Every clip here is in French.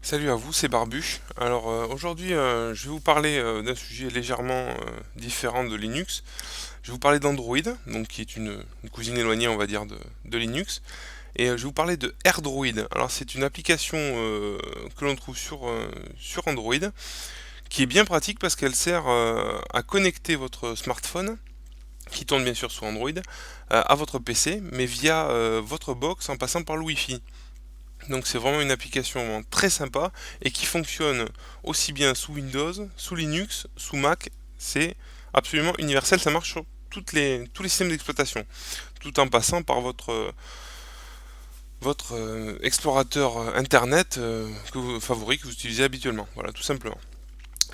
Salut à vous, c'est Barbu. Alors aujourd'hui, je vais vous parler d'un sujet légèrement différent de Linux. Je vais vous parler d'Android, donc qui est une cousine éloignée, on va dire, de Linux. Et je vais vous parler de AirDroid. Alors c'est une application que l'on trouve sur Android, qui est bien pratique parce qu'elle sert à connecter votre smartphone, qui tourne bien sûr sous Android, à votre PC, mais via votre box en passant par le Wi-Fi. Donc c'est vraiment une application vraiment très sympa et qui fonctionne aussi bien sous Windows, sous Linux, sous Mac. C'est absolument universel, ça marche sur tous les systèmes d'exploitation, tout en passant par votre explorateur internet favori que vous utilisez habituellement. Voilà, tout simplement.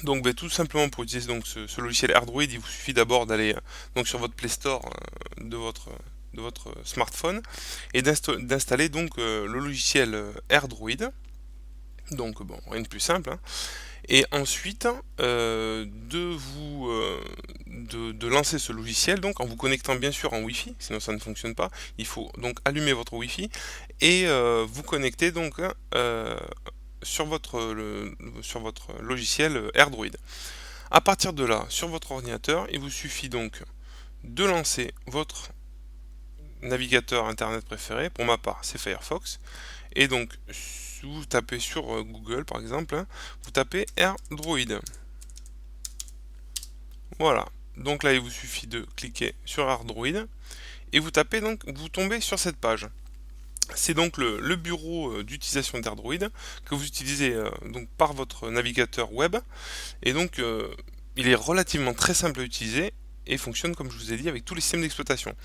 Donc tout simplement pour utiliser donc ce logiciel AirDroid, il vous suffit d'abord d'aller donc sur votre Play Store de votre smartphone et d'installer donc le logiciel AirDroid. Donc bon, rien de plus simple, hein. Et ensuite de lancer ce logiciel donc en vous connectant bien sûr en Wi-Fi, sinon ça ne fonctionne pas. Il faut donc allumer votre Wi-Fi et vous connecter donc sur votre logiciel AirDroid. À partir de là, sur votre ordinateur, il vous suffit donc de lancer votre navigateur internet préféré. Pour ma part, c'est Firefox. Et donc, vous tapez sur Google par exemple, hein, vous tapez AirDroid. Voilà. Donc là, il vous suffit de cliquer sur AirDroid et vous tapez donc, vous tombez sur cette page. C'est donc le bureau d'utilisation d'AirDroid que vous utilisez donc par votre navigateur web. Et donc, il est relativement très simple à utiliser et fonctionne, comme je vous ai dit, avec tous les systèmes d'exploitation.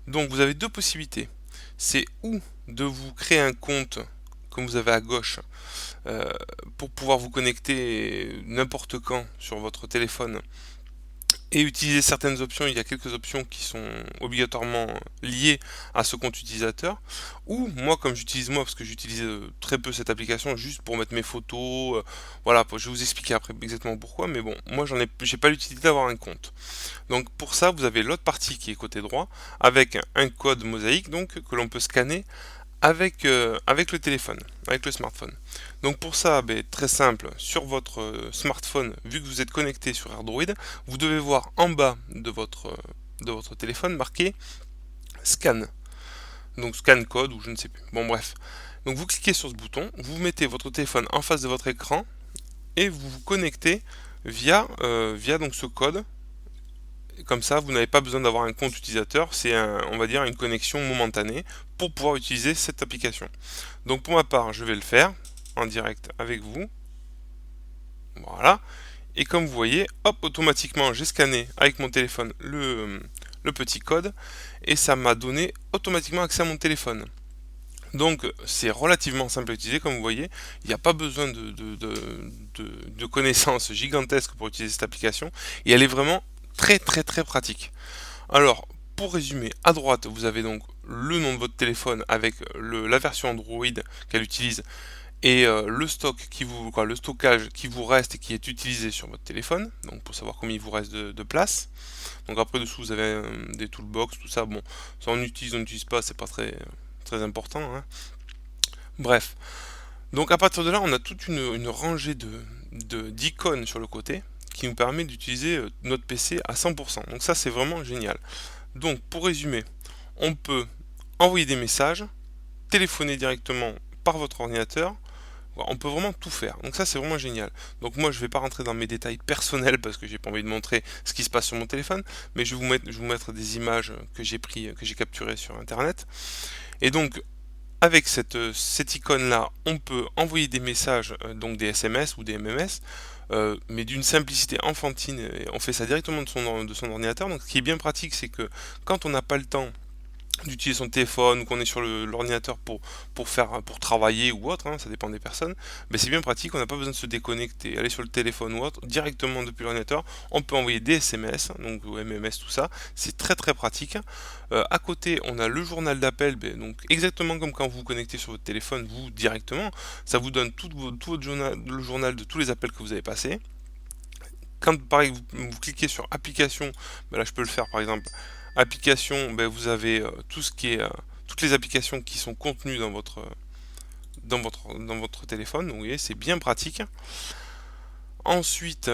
Donc, vous avez deux possibilités. C'est ou de vous créer un compte, comme vous avez à gauche, euh, pour pouvoir vous connecter n'importe quand sur votre téléphone et utiliser certaines options. Il y a quelques options qui sont obligatoirement liées à ce compte utilisateur. Ou moi, comme j'utilise moi, parce que j'utilise très peu cette application, juste pour mettre mes photos, voilà, je vais vous expliquer après exactement pourquoi, mais bon, moi j'ai pas l'utilité d'avoir un compte. Donc pour ça, vous avez l'autre partie qui est côté droit, avec un code mosaïque donc que l'on peut scanner avec le téléphone, avec le smartphone. Donc pour ça, très simple, sur votre smartphone, vu que vous êtes connecté sur AirDroid, vous devez voir en bas de votre téléphone marqué scan. Donc scan code ou je ne sais plus. Bon bref. Donc vous cliquez sur ce bouton, vous mettez votre téléphone en face de votre écran et vous vous connectez via donc ce code. Comme ça, vous n'avez pas besoin d'avoir un compte utilisateur, c'est on va dire une connexion momentanée pour pouvoir utiliser cette application. Donc pour ma part, je vais le faire en direct avec vous. Voilà. Et comme vous voyez, hop, automatiquement, j'ai scanné avec mon téléphone le petit code et ça m'a donné automatiquement accès à mon téléphone. Donc c'est relativement simple à utiliser, comme vous voyez, il n'y a pas besoin de connaissances gigantesques pour utiliser cette application et elle est vraiment très très très pratique. Alors, pour résumer, à droite, vous avez donc le nom de votre téléphone avec la version Android qu'elle utilise et le stockage qui vous reste et qui est utilisé sur votre téléphone, donc pour savoir combien il vous reste de place. Donc après dessous vous avez des toolbox, tout ça, bon, ça on n'utilise pas, c'est pas très important, hein. Bref, donc à partir de là, on a toute une rangée d'icônes sur le côté qui nous permet d'utiliser notre PC à 100%. Donc ça c'est vraiment génial. Donc pour résumer, on peut envoyer des messages, téléphoner directement par votre ordinateur, on peut vraiment tout faire. Donc ça c'est vraiment génial. Donc moi je vais pas rentrer dans mes détails personnels parce que j'ai pas envie de montrer ce qui se passe sur mon téléphone, mais je vais vous mettre des images que j'ai capturées sur internet. Et donc avec cette icône-là, on peut envoyer des messages, donc des SMS ou des MMS, mais d'une simplicité enfantine. Et on fait ça directement de son ordinateur. Donc, ce qui est bien pratique, c'est que quand on n'a pas le temps d'utiliser son téléphone ou qu'on est sur l'ordinateur pour travailler ou autre, hein, ça dépend des personnes, mais c'est bien pratique, on n'a pas besoin de se déconnecter, aller sur le téléphone ou autre, directement depuis l'ordinateur, on peut envoyer des SMS, donc ou MMS, tout ça, c'est très très pratique. À côté, on a le journal d'appel, donc exactement comme quand vous vous connectez sur votre téléphone, vous directement, ça vous donne tout votre journal, le journal de tous les appels que vous avez passés. Quand pareil vous cliquez sur application, là je peux le faire par exemple application, vous avez tout ce qui est toutes les applications qui sont contenues dans votre téléphone. Donc, vous voyez, c'est bien pratique. Ensuite,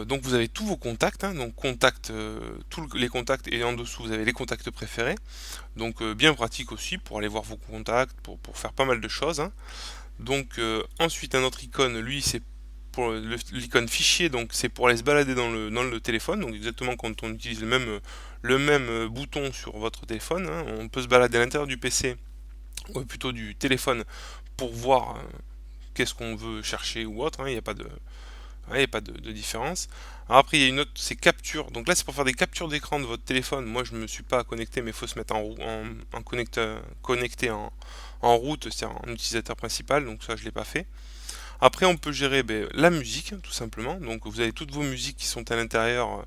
donc vous avez tous vos contacts, hein, donc tous les contacts, et en dessous vous avez les contacts préférés. Donc bien pratique aussi pour aller voir vos contacts, pour faire pas mal de choses, hein. Donc ensuite un autre icône, lui c'est pour l'icône fichier, donc c'est pour aller se balader dans le téléphone, donc exactement quand on utilise le même bouton sur votre téléphone, hein. On peut se balader à l'intérieur du PC, ou plutôt du téléphone, pour voir qu'est-ce qu'on veut chercher ou autre, hein. Il n'y a pas de, ouais, il n'y a pas de différence. Alors après, il y a une autre, c'est capture. Donc là, c'est pour faire des captures d'écran de votre téléphone. Moi, je ne me suis pas connecté, mais il faut se mettre connecté en route, c'est-à-dire en utilisateur principal. Donc ça, je ne l'ai pas fait. Après, on peut gérer la musique, tout simplement. Donc vous avez toutes vos musiques qui sont à l'intérieur.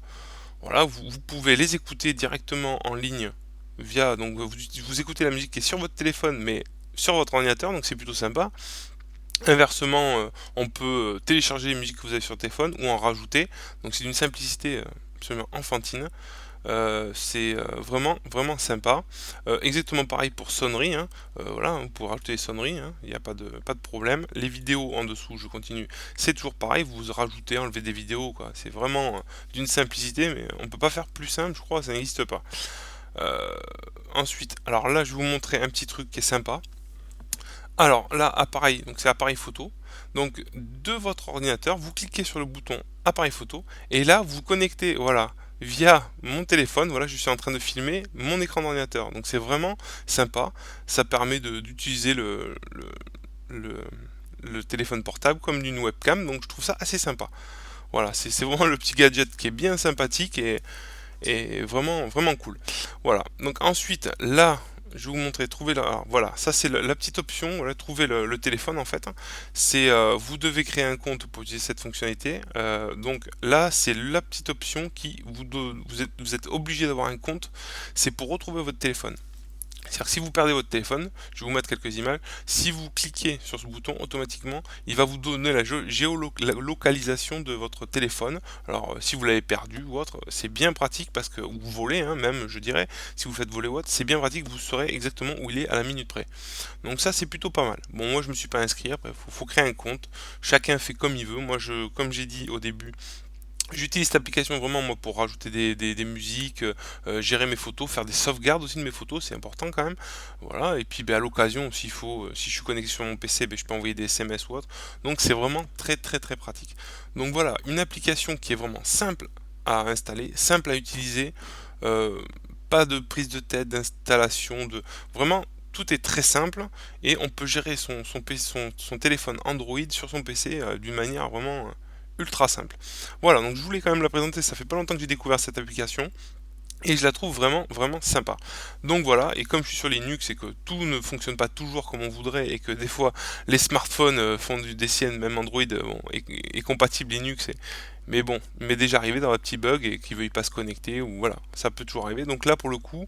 Voilà, vous pouvez les écouter directement en ligne via. Donc vous écoutez la musique qui est sur votre téléphone, mais sur votre ordinateur. Donc c'est plutôt sympa. Inversement, on peut télécharger les musiques que vous avez sur le téléphone ou en rajouter. Donc c'est d'une simplicité absolument enfantine. C'est vraiment sympa. Exactement pareil pour sonnerie, hein. Voilà, vous pouvez rajouter les sonneries, hein. Il n'y a pas de problème. Les vidéos en dessous, je continue, c'est toujours pareil. Vous rajoutez, enlevez des vidéos, quoi. C'est vraiment d'une simplicité, mais on peut pas faire plus simple, je crois, ça n'existe pas. Euh, Ensuite, alors là, je vais vous montrer un petit truc qui est sympa. Alors là, appareil, donc c'est appareil photo. Donc de votre ordinateur, vous cliquez sur le bouton appareil photo et là vous connectez, voilà, via mon téléphone. Voilà, je suis en train de filmer mon écran d'ordinateur. Donc c'est vraiment sympa. Ça permet d'utiliser le, le téléphone portable comme d'une webcam. Donc je trouve ça assez sympa. Voilà, c'est vraiment le petit gadget qui est bien sympathique et vraiment cool. Voilà. Donc ensuite, là, je vais vous montrer, trouver alors, voilà, ça c'est la petite option, voilà, trouver le téléphone en fait, hein. C'est vous devez créer un compte pour utiliser cette fonctionnalité. Donc là, c'est la petite option qui vous êtes obligé d'avoir un compte. C'est pour retrouver votre téléphone. C'est-à-dire que si vous perdez votre téléphone, je vais vous mettre quelques images, si vous cliquez sur ce bouton, automatiquement, il va vous donner la géolocalisation de votre téléphone. Alors, si vous l'avez perdu ou autre, c'est bien pratique parce que, ou volé, hein, même, je dirais, si vous faites voler ou autre, c'est bien pratique, vous saurez exactement où il est à la minute près. Donc ça, c'est plutôt pas mal. Bon, moi, je me suis pas inscrit, après, faut créer un compte. Chacun fait comme il veut. Moi, comme j'ai dit au début, j'utilise cette application vraiment moi pour rajouter des musiques, gérer mes photos, faire des sauvegardes aussi de mes photos, c'est important quand même. Voilà, et puis à l'occasion, s'il faut, si je suis connecté sur mon PC, je peux envoyer des SMS ou autre. Donc c'est vraiment très pratique. Donc voilà, une application qui est vraiment simple à installer, simple à utiliser, euh, pas de prise de tête, d'installation, de vraiment tout est très simple et on peut gérer son téléphone Android sur son PC d'une manière vraiment ultra simple. Voilà, donc je voulais quand même la présenter, ça fait pas longtemps que j'ai découvert cette application. Et je la trouve vraiment sympa. Donc voilà, et comme je suis sur Linux et que tout ne fonctionne pas toujours comme on voudrait et que des fois les smartphones font des siennes, même Android est compatible Linux, mais bon, il m'est déjà arrivé d'avoir un petit bug et qu'il ne veuille pas se connecter, ou voilà, ça peut toujours arriver. Donc là pour le coup,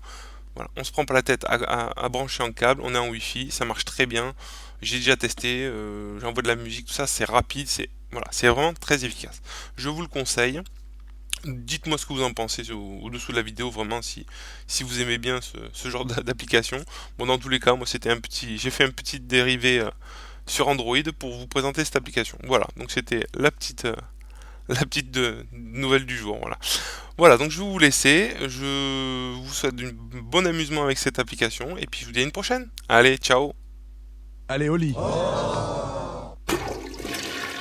voilà, on se prend pas la tête à brancher en câble, on est en Wi-Fi, ça marche très bien. J'ai déjà testé, j'envoie de la musique, tout ça, c'est rapide, c'est vraiment très efficace. Je vous le conseille. Dites-moi ce que vous en pensez au-dessous de la vidéo, vraiment, si vous aimez bien ce genre d'application. Bon, dans tous les cas, moi, j'ai fait un petit dérivé sur Android pour vous présenter cette application. Voilà, donc c'était la petite nouvelle du jour. Voilà. Voilà, donc je vais vous laisser. Je vous souhaite un bon amusement avec cette application et puis je vous dis à une prochaine. Allez, ciao! Allez, au lit.